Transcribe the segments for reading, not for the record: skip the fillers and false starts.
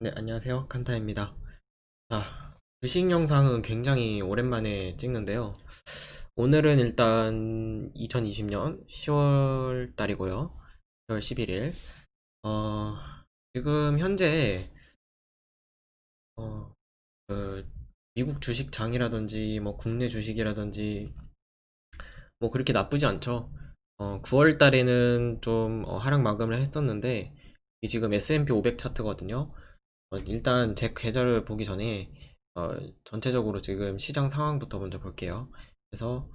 네, 안녕하세요. 칸타입니다. 자, 주식 영상은 굉장히 오랜만에 찍는데요. 오늘은 일단 2020년 10월 달이고요. 10월 11일. 어, 지금 현재, 어, 그, 미국 주식장이라든지, 뭐, 국내 주식이라든지, 뭐, 그렇게 나쁘지 않죠. 9월 달에는 좀 하락 마감을 했었는데, 이 지금 S&P 500 차트거든요. 일단 제 계좌를 보기 전에 어, 전체적으로 지금 시장 상황부터 먼저 볼게요. 그래서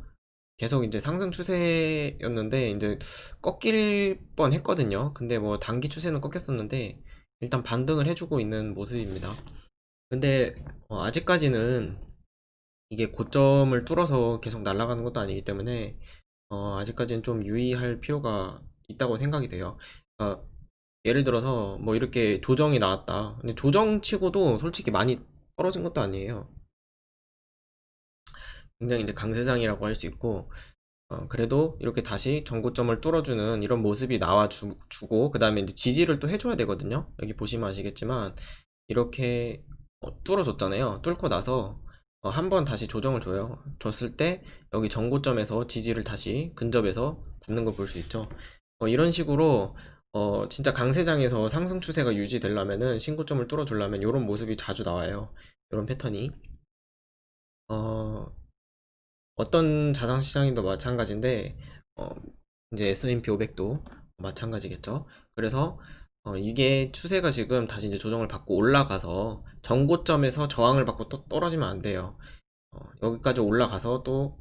계속 이제 상승 추세였는데 이제 꺾일 뻔 했거든요. 근데 뭐 단기 추세는 꺾였었는데 일단 반등을 해주고 있는 모습입니다. 근데 아직까지는 이게 고점을 뚫어서 계속 날아가는 것도 아니기 때문에 아직까지는 좀 유의할 필요가 있다고 생각이 돼요. 그러니까 예를 들어서 뭐 이렇게 조정이 나왔다. 근데 조정치고도 솔직히 많이 떨어진 것도 아니에요. 굉장히 이제 강세장이라고 할 수 있고, 그래도 이렇게 다시 전고점을 뚫어주는 이런 모습이 주고, 그 다음에 이제 지지를 또 해줘야 되거든요. 여기 보시면 아시겠지만, 이렇게 뚫어줬잖아요. 뚫고 나서 한 번 다시 조정을 줘요. 줬을 때 여기 전고점에서 지지를 다시 근접해서 받는 걸 볼 수 있죠. 이런 식으로 진짜 강세장에서 상승 추세가 유지되려면은 신고점을 뚫어주려면 이런 모습이 자주 나와요. 이런 패턴이. 어, 어떤 자산시장도 마찬가지인데 어, 이제 S&P 500도 마찬가지겠죠. 그래서 이게 추세가 지금 다시 이제 조정을 받고 올라가서 전고점에서 저항을 받고 또 떨어지면 안 돼요. 여기까지 올라가서 또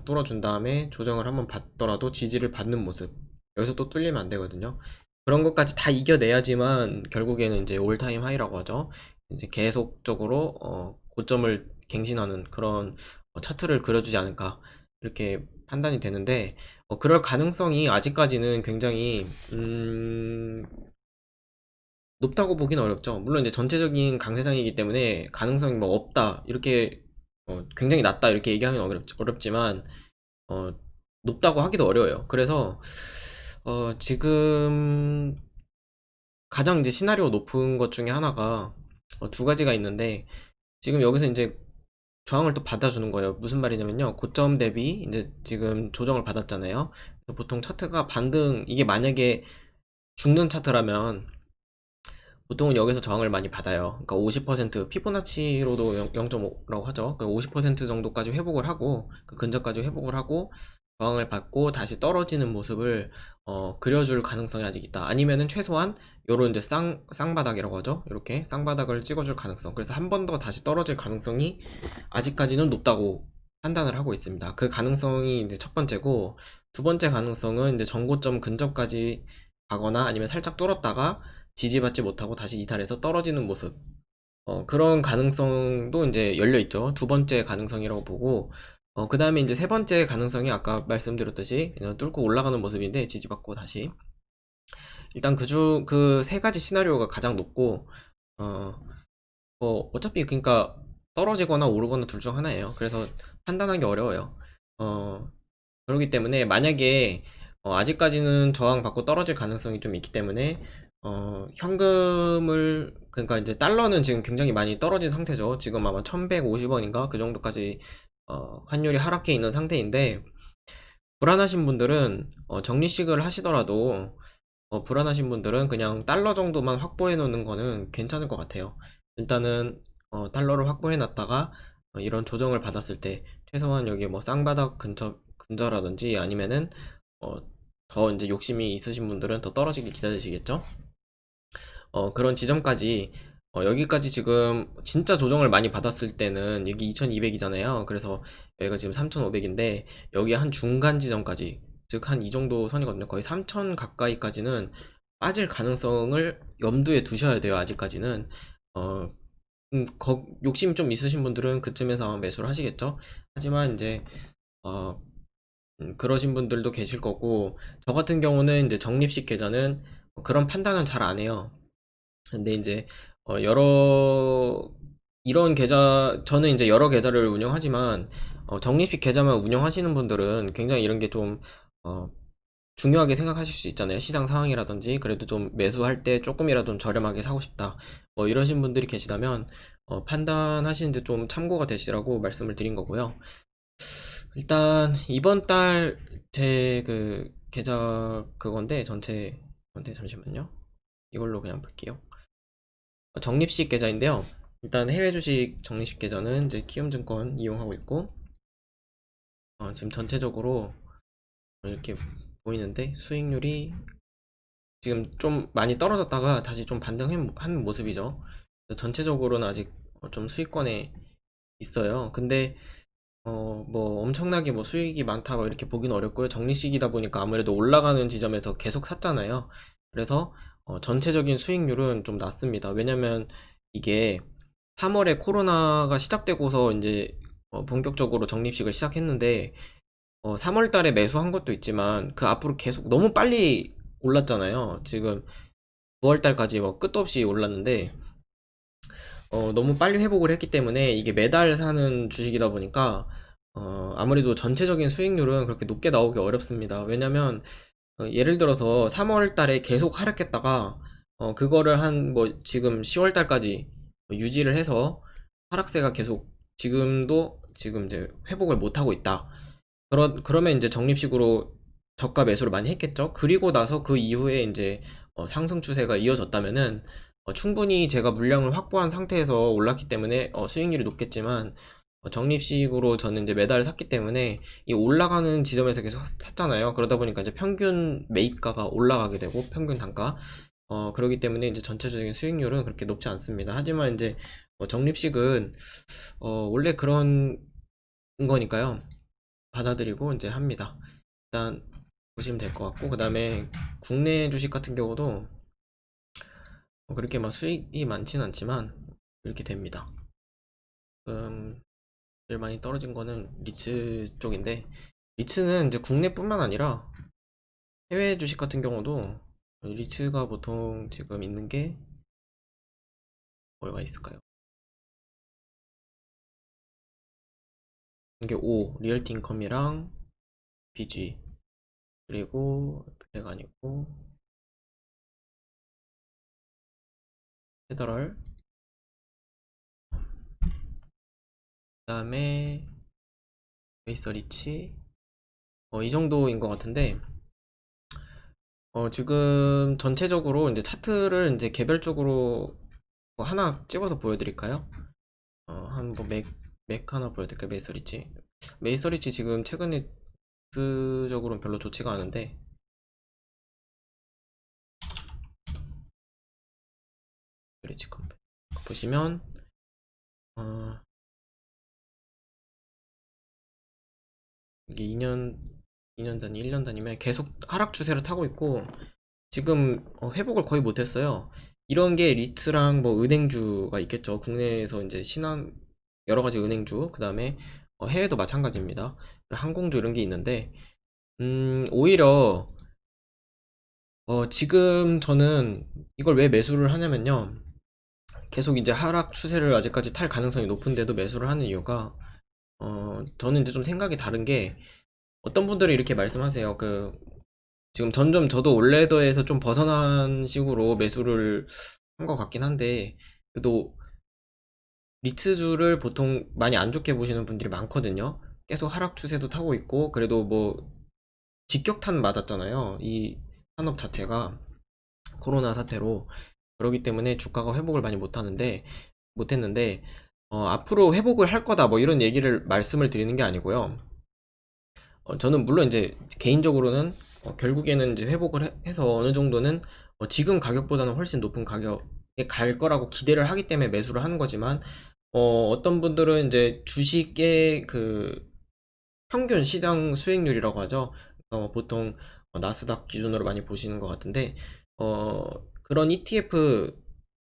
뚫어준 다음에 조정을 한번 받더라도 지지를 받는 모습. 여기서 또 뚫리면 안 되거든요. 그런 것까지 다 이겨내야지만 결국에는 이제 올타임 하이라고 하죠. 이제 계속적으로 고점을 갱신하는 그런 차트를 그려주지 않을까 이렇게 판단이 되는데 그럴 가능성이 아직까지는 굉장히 높다고 보긴 어렵죠. 물론 이제 전체적인 강세장이기 때문에 가능성이 뭐 없다 이렇게 굉장히 낮다 이렇게 얘기하기는 어렵지만 어, 높다고 하기도 어려워요. 그래서 지금 가장 이제 시나리오 높은 것 중에 하나가 두 가지가 있는데 지금 여기서 이제 저항을 또 받아주는 거예요. 무슨 말이냐면요. 고점 대비 이제 지금 조정을 받았잖아요. 그래서 보통 차트가 반등 이게 만약에 죽는 차트라면 보통은 여기서 저항을 많이 받아요. 그러니까 50% 피보나치로도 0.5라고 하죠. 그 50% 정도까지 회복을 하고 그 근접까지 회복을 하고 저항을 받고 다시 떨어지는 모습을 그려줄 가능성이 아직 있다. 아니면은 최소한 요런 이제 쌍바닥이라고 하죠. 이렇게 쌍바닥을 찍어줄 가능성. 그래서 한 번 더 다시 떨어질 가능성이 아직까지는 높다고 판단을 하고 있습니다. 그 가능성이 이제 첫 번째고 두 번째 가능성은 이제 전고점 근접까지 가거나 아니면 살짝 뚫었다가 지지받지 못하고 다시 이탈해서 떨어지는 모습. 그런 가능성도 이제 열려 있죠. 두 번째 가능성이라고 보고, 그 다음에 이제 세 번째 가능성이 아까 말씀드렸듯이 그냥 뚫고 올라가는 모습인데 지지받고 다시. 일단 그 세 가지 시나리오가 가장 높고, 어, 어차피 그러니까 떨어지거나 오르거나 둘 중 하나예요. 그래서 판단하기 어려워요. 어, 그렇기 때문에 만약에 아직까지는 저항받고 떨어질 가능성이 좀 있기 때문에 현금을 그러니까 이제 달러는 지금 굉장히 많이 떨어진 상태죠. 지금 아마 1150원인가 그 정도까지 환율이 하락해 있는 상태인데 불안하신 분들은 적리식을 하시더라도 불안하신 분들은 그냥 달러 정도만 확보해 놓는 거는 괜찮을 것 같아요. 일단은 달러를 확보해 놨다가 이런 조정을 받았을 때 최소한 여기 뭐 쌍바닥 근저라든지 아니면은 어, 더 이제 욕심이 있으신 분들은 더 떨어지기 기다리시겠죠? 그런 지점까지 여기까지 지금 진짜 조정을 많이 받았을 때는 여기 2200이잖아요. 그래서 여기가 지금 3500인데 여기 한 중간 지점까지 즉 한 이 정도 선이거든요. 거의 3000 가까이까지는 빠질 가능성을 염두에 두셔야 돼요. 아직까지는 어, 욕심 좀 있으신 분들은 그쯤에서 아마 매수를 하시겠죠. 하지만 이제 어, 그러신 분들도 계실 거고 저 같은 경우는 이제 적립식 계좌는 그런 판단은 잘 안 해요. 근데 이제 여러 이런 계좌 저는 이제 여러 계좌를 운영하지만 적립식 계좌만 운영하시는 분들은 굉장히 이런 게좀 중요하게 생각하실 수 있잖아요. 시장 상황이라든지 그래도 좀 매수할 때 조금이라도 좀 저렴하게 사고 싶다. 뭐 이러신 분들이 계시다면 판단하시는데 좀 참고가 되시라고 말씀을 드린 거고요. 일단 이번 달 제 그 계좌 그건데 전체 건데 잠시만요. 이걸로 그냥 볼게요. 적립식 계좌인데요. 일단 해외 주식 적립식 계좌는 이제 키움증권 이용하고 있고 지금 전체적으로 이렇게 보이는데 수익률이 지금 좀 많이 떨어졌다가 다시 좀 반등한 모습이죠. 전체적으로는 아직 좀 수익권에 있어요. 근데 뭐 엄청나게 뭐 수익이 많다 뭐 이렇게 보기는 어렵고요. 적립식이다 보니까 아무래도 올라가는 지점에서 계속 샀잖아요. 그래서 전체적인 수익률은 좀 낮습니다. 왜냐면 이게 3월에 코로나가 시작되고서 이제 본격적으로 적립식을 시작했는데 3월 달에 매수한 것도 있지만 그 앞으로 계속 너무 빨리 올랐잖아요. 지금 9월 달까지 뭐 끝도 없이 올랐는데 너무 빨리 회복을 했기 때문에 이게 매달 사는 주식이다 보니까 아무래도 전체적인 수익률은 그렇게 높게 나오기 어렵습니다. 왜냐면 예를 들어서 3월 달에 계속 하락했다가 그거를 한 뭐 지금 10월 달까지 유지를 해서 하락세가 계속 지금 이제 회복을 못 하고 있다. 그러면 이제 적립식으로 저가 매수를 많이 했겠죠. 그리고 나서 그 이후에 이제 상승 추세가 이어졌다면은 충분히 제가 물량을 확보한 상태에서 올랐기 때문에 수익률이 높겠지만 적립식으로 저는 이제 매달 샀기 때문에 이 올라가는 지점에서 계속 샀잖아요. 그러다 보니까 이제 평균 매입가가 올라가게 되고 평균 단가 그러기 때문에 이제 전체적인 수익률은 그렇게 높지 않습니다. 하지만 이제 적립식은 원래 그런 거니까요. 받아들이고 이제 합니다. 일단 보시면 될 것 같고 그 다음에 국내 주식 같은 경우도 그렇게 막 수익이 많지는 않지만 이렇게 됩니다. 제일 많이 떨어진 거는 리츠 쪽인데 리츠는 이제 국내뿐만 아니라 해외 주식 같은 경우도 리츠가 보통 지금 있는 게 뭐가 있을까요? 이게 O 리얼티 인컴이랑 BG 그리고 블랙 아니고 페더럴 그 다음에 베이서 리치 이 정도인 것 같은데 지금 전체적으로 이제 차트를 이제 개별적으로 뭐 하나 찍어서 보여드릴까요? 한뭐 맥 하나 보여드릴까요? 메이서리치. 메이서리치 지금 최근에 적으로는 별로 좋지가 않은데 리치 컴백 보시면 어, 이게 2년 단위, 1년 단위면 계속 하락 추세를 타고 있고 지금 회복을 거의 못했어요. 이런 게 리츠랑 뭐 은행주가 있겠죠. 국내에서 이제 신한 여러 가지 은행주, 그 다음에 해외도 마찬가지입니다. 항공주 이런 게 있는데, 오히려 지금 저는 이걸 왜 매수를 하냐면요. 계속 이제 하락 추세를 아직까지 탈 가능성이 높은데도 매수를 하는 이유가 저는 이제 좀 생각이 다른 게 어떤 분들이 이렇게 말씀하세요. 지금 점점 저도 올레더에서 좀 벗어난 식으로 매수를 한 것 같긴 한데 그래도 리츠주를 보통 많이 안 좋게 보시는 분들이 많거든요. 계속 하락 추세도 타고 있고 그래도 뭐 직격탄 맞았잖아요. 이 산업 자체가 코로나 사태로 그러기 때문에 주가가 회복을 많이 못했는데 앞으로 회복을 할 거다 뭐 이런 얘기를 말씀을 드리는 게 아니고요. 저는 물론 이제 개인적으로는 결국에는 이제 해서 어느 정도는 지금 가격보다는 훨씬 높은 가격에 갈 거라고 기대를 하기 때문에 매수를 하는 거지만 어떤 분들은 이제 주식의 그 평균 시장 수익률이라고 하죠. 보통 나스닥 기준으로 많이 보시는 것 같은데 어, 그런 ETF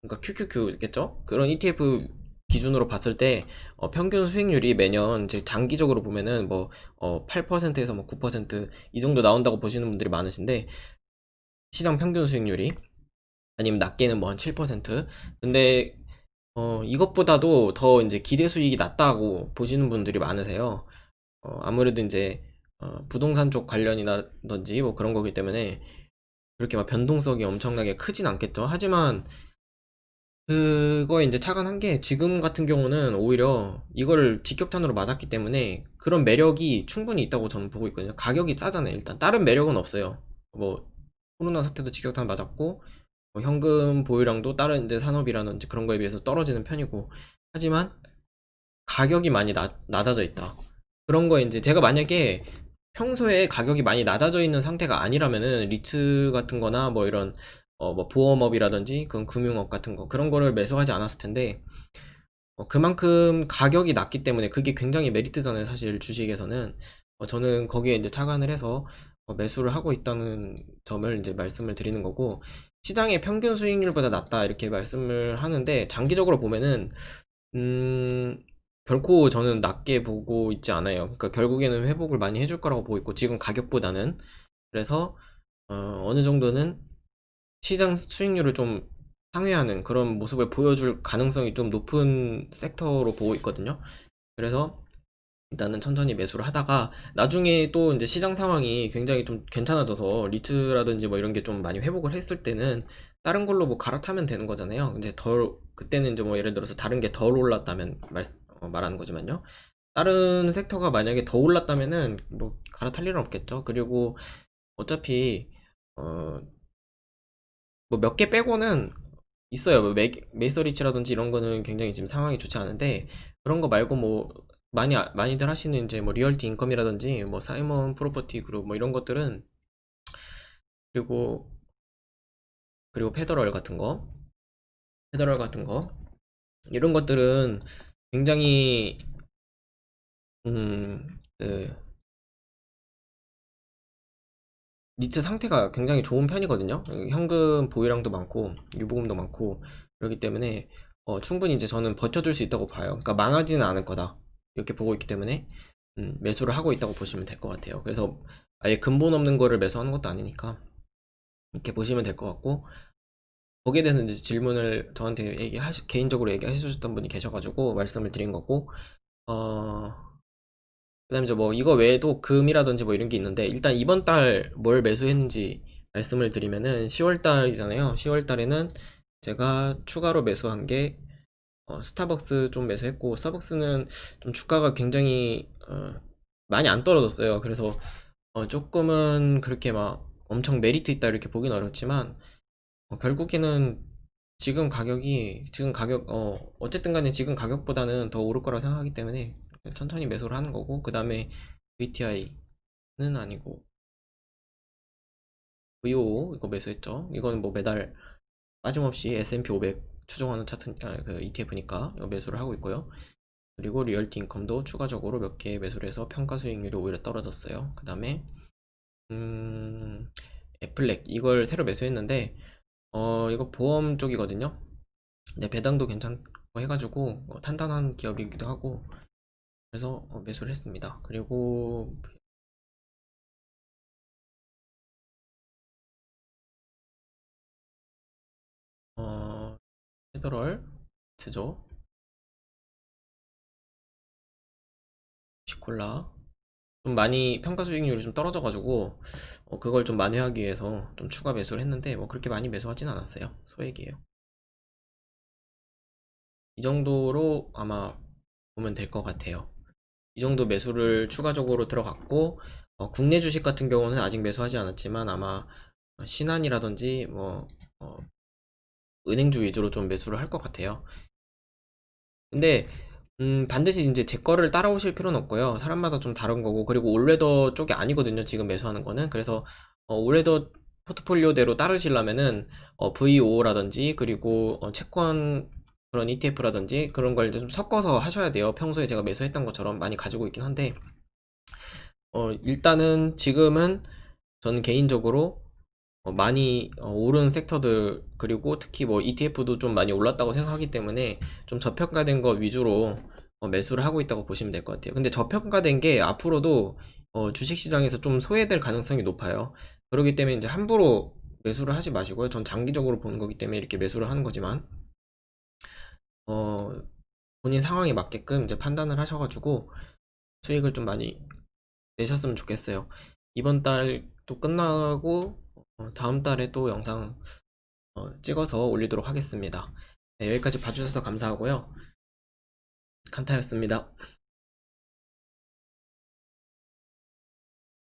그러니까 QQQ겠죠? 그런 ETF 기준으로 봤을 때 평균 수익률이 매년 이제 장기적으로 보면은 뭐 8%에서 뭐 9%이 정도 나온다고 보시는 분들이 많으신데 시장 평균 수익률이 아니면 낮게는 뭐 한 7%. 근데 이것보다도 더 이제 기대 수익이 낮다고 보시는 분들이 많으세요. 아무래도 이제 부동산 쪽 관련이라든지 뭐 그런 거기 때문에 그렇게 막 변동성이 엄청나게 크진 않겠죠. 하지만 그거에 이제 착안한 게 지금 같은 경우는 오히려 이거를 직격탄으로 맞았기 때문에 그런 매력이 충분히 있다고 저는 보고 있거든요. 가격이 싸잖아요. 일단 다른 매력은 없어요. 뭐 코로나 사태도 직격탄 맞았고 뭐 현금 보유량도 다른 이제 산업이라든지 그런 거에 비해서 떨어지는 편이고 하지만 가격이 많이 낮아져 있다. 그런 거 이제 제가 만약에 평소에 가격이 많이 낮아져 있는 상태가 아니라면은 리츠 같은 거나 뭐 이런 뭐 보험업이라든지 그런 금융업 같은 거 그런 거를 매수하지 않았을 텐데 그만큼 가격이 낮기 때문에 그게 굉장히 메리트잖아요. 사실 주식에서는 저는 거기에 이제 착안을 해서 매수를 하고 있다는 점을 이제 말씀을 드리는 거고 시장의 평균 수익률보다 낮다 이렇게 말씀을 하는데 장기적으로 보면은 음, 결코 저는 낮게 보고 있지 않아요. 그러니까 결국에는 회복을 많이 해줄 거라고 보고 있고 지금 가격보다는 그래서 어느 정도는 시장 수익률을 좀 상회하는 그런 모습을 보여줄 가능성이 좀 높은 섹터로 보고 있거든요. 그래서 일단은 천천히 매수를 하다가 나중에 또 이제 시장 상황이 굉장히 좀 괜찮아져서 리츠라든지 뭐 이런 게 좀 많이 회복을 했을 때는 다른 걸로 뭐 갈아타면 되는 거잖아요. 이제 덜 그때는 이제 뭐 예를 들어서 다른 게 덜 올랐다면 말하는 거지만요. 다른 sek터가 만약에 더 올랐다면은 뭐 갈아탈 일은 없겠죠. 그리고 어차피 어 뭐 몇 개 빼고는 있어요. 뭐 메이서리치라든지 이런 거는 굉장히 지금 상황이 좋지 않은데 그런 거 말고 뭐 많이들 하시는 이제 뭐 리얼티 인컴이라든지 뭐 사이먼 프로퍼티 그룹 뭐 이런 것들은 그리고 페더럴 같은 거 페더럴 같은 거 이런 것들은 굉장히 그 리츠 상태가 굉장히 좋은 편이거든요. 현금 보유량도 많고 유보금도 많고 그렇기 때문에 충분히 이제 저는 버텨줄 수 있다고 봐요. 그러니까 망하지는 않을 거다 이렇게 보고 있기 때문에 매수를 하고 있다고 보시면 될 것 같아요. 그래서 아예 근본 없는 거를 매수하는 것도 아니니까 이렇게 보시면 될 것 같고 거기에 대해서 이제 질문을 저한테 개인적으로 얘기해 주셨던 분이 계셔가지고 말씀을 드린 거고 그다음에 이제 뭐 이거 외에도 금이라든지 뭐 이런 게 있는데 일단 이번 달 뭘 매수했는지 말씀을 드리면은 10월 달이잖아요. 10월 달에는 제가 추가로 매수한 게 스타벅스 좀 매수했고 스타벅스는 좀 주가가 굉장히 많이 안 떨어졌어요. 그래서 조금은 그렇게 막 엄청 메리트 있다 이렇게 보긴 어렵지만 결국에는 지금 가격 어쨌든 간에 지금 가격보다는 더 오를 거라고 생각하기 때문에 천천히 매수를 하는 거고 그 다음에 VTI는 아니고 VO 이거 매수했죠. 이거는 뭐 매달 빠짐없이 S&P 500 추종하는 차트 그 ETF니까 이거 매수를 하고 있고요. 그리고 리얼티 인컴도 추가적으로 몇 개 매수를 해서 평가 수익률이 오히려 떨어졌어요. 그 다음에 애플렉 이걸 새로 매수했는데 이거 보험 쪽이거든요. 네, 배당도 괜찮고 해가지고 탄탄한 기업이기도 하고 그래서 매수를 했습니다. 그리고 어, 페더럴 스죠 시콜라 좀 많이 평가 수익률이 좀 떨어져가지고 그걸 좀 만회하기 위해서 좀 추가 매수를 했는데 뭐 그렇게 많이 매수하진 않았어요. 소액이에요. 이 정도로 아마 보면 될 것 같아요. 이 정도 매수를 추가적으로 들어갔고 국내 주식 같은 경우는 아직 매수하지 않았지만 아마 신한이라든지 뭐 어, 은행주 위주로 좀 매수를 할 것 같아요. 근데 반드시 이제 제 거를 따라오실 필요는 없고요. 사람마다 좀 다른 거고 그리고 올웨더 쪽이 아니거든요. 지금 매수하는 거는 그래서 올웨더 포트폴리오대로 따르시려면은 VO라든지 그리고 채권 그런 ETF라든지 그런 걸 좀 섞어서 하셔야 돼요. 평소에 제가 매수했던 것처럼 많이 가지고 있긴 한데 일단은 지금은 저는 개인적으로 많이 오른 섹터들 그리고 특히 뭐 ETF도 좀 많이 올랐다고 생각하기 때문에 좀 저평가된 거 위주로 매수를 하고 있다고 보시면 될 것 같아요. 근데 저평가된 게 앞으로도 주식시장에서 좀 소외될 가능성이 높아요. 그렇기 때문에 이제 함부로 매수를 하지 마시고요. 전 장기적으로 보는 거기 때문에 이렇게 매수를 하는 거지만 어, 본인 상황에 맞게끔 이제 판단을 하셔가지고 수익을 좀 많이 내셨으면 좋겠어요. 이번 달 또 끝나고 다음 달에 또 영상 찍어서 올리도록 하겠습니다. 네, 여기까지 봐주셔서 감사하고요. 칸타였습니다.